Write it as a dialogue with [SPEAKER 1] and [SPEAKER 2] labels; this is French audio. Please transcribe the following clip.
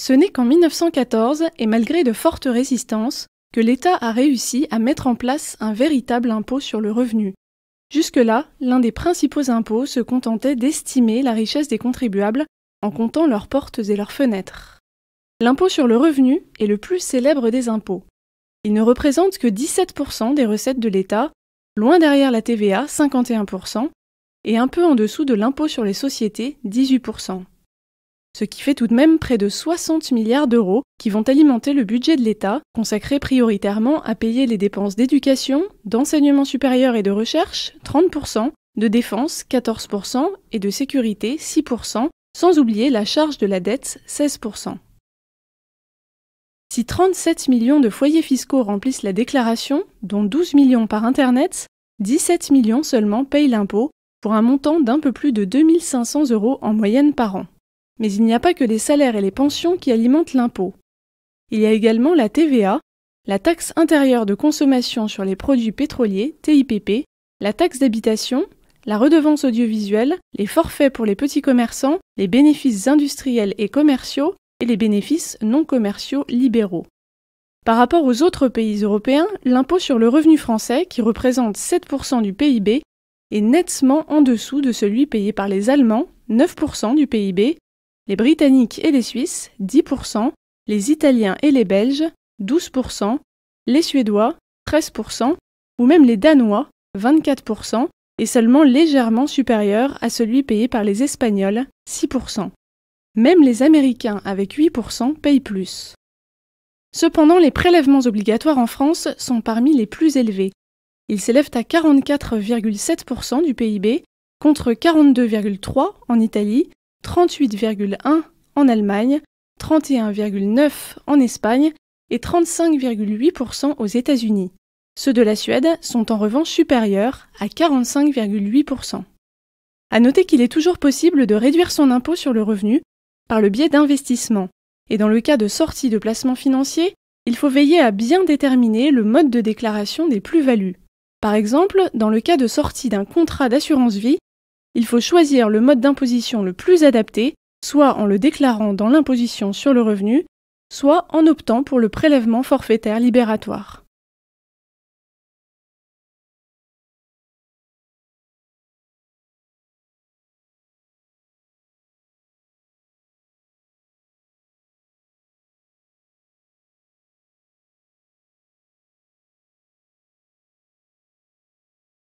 [SPEAKER 1] Ce n'est qu'en 1914, et malgré de fortes résistances, que l'État a réussi à mettre en place un véritable impôt sur le revenu. Jusque-là, l'un des principaux impôts se contentait d'estimer la richesse des contribuables en comptant leurs portes et leurs fenêtres. L'impôt sur le revenu est le plus célèbre des impôts. Il ne représente que 17% des recettes de l'État, loin derrière la TVA, 51%, et un peu en dessous de l'impôt sur les sociétés, 18%. Ce qui fait tout de même près de 60 milliards d'euros qui vont alimenter le budget de l'État, consacré prioritairement à payer les dépenses d'éducation, d'enseignement supérieur et de recherche, 30%, de défense, 14%, et de sécurité, 6%, sans oublier la charge de la dette, 16%. Si 37 millions de foyers fiscaux remplissent la déclaration, dont 12 millions par Internet, 17 millions seulement payent l'impôt, pour un montant d'un peu plus de 2 500 € en moyenne par an. Mais il n'y a pas que les salaires et les pensions qui alimentent l'impôt. Il y a également la TVA, la taxe intérieure de consommation sur les produits pétroliers, TIPP, la taxe d'habitation, la redevance audiovisuelle, les forfaits pour les petits commerçants, les bénéfices industriels et commerciaux et les bénéfices non commerciaux libéraux. Par rapport aux autres pays européens, l'impôt sur le revenu français, qui représente 7% du PIB, est nettement en dessous de celui payé par les Allemands, 9% du PIB, les Britanniques et les Suisses, 10%, les Italiens et les Belges, 12%, les Suédois, 13%, ou même les Danois, 24%, et seulement légèrement supérieur à celui payé par les Espagnols, 6%. Même les Américains, avec 8%, payent plus. Cependant, les prélèvements obligatoires en France sont parmi les plus élevés. Ils s'élèvent à 44,7% du PIB, contre 42,3% en Italie, 38,1% en Allemagne, 31,9% en Espagne et 35,8% aux États-Unis. Ceux de la Suède sont en revanche supérieurs à 45,8%. À noter qu'il est toujours possible de réduire son impôt sur le revenu par le biais d'investissements. Et dans le cas de sortie de placements financiers, il faut veiller à bien déterminer le mode de déclaration des plus-values. Par exemple, dans le cas de sortie d'un contrat d'assurance vie, il faut choisir le mode d'imposition le plus adapté, soit en le déclarant dans l'imposition sur le revenu, soit en optant pour le prélèvement forfaitaire libératoire.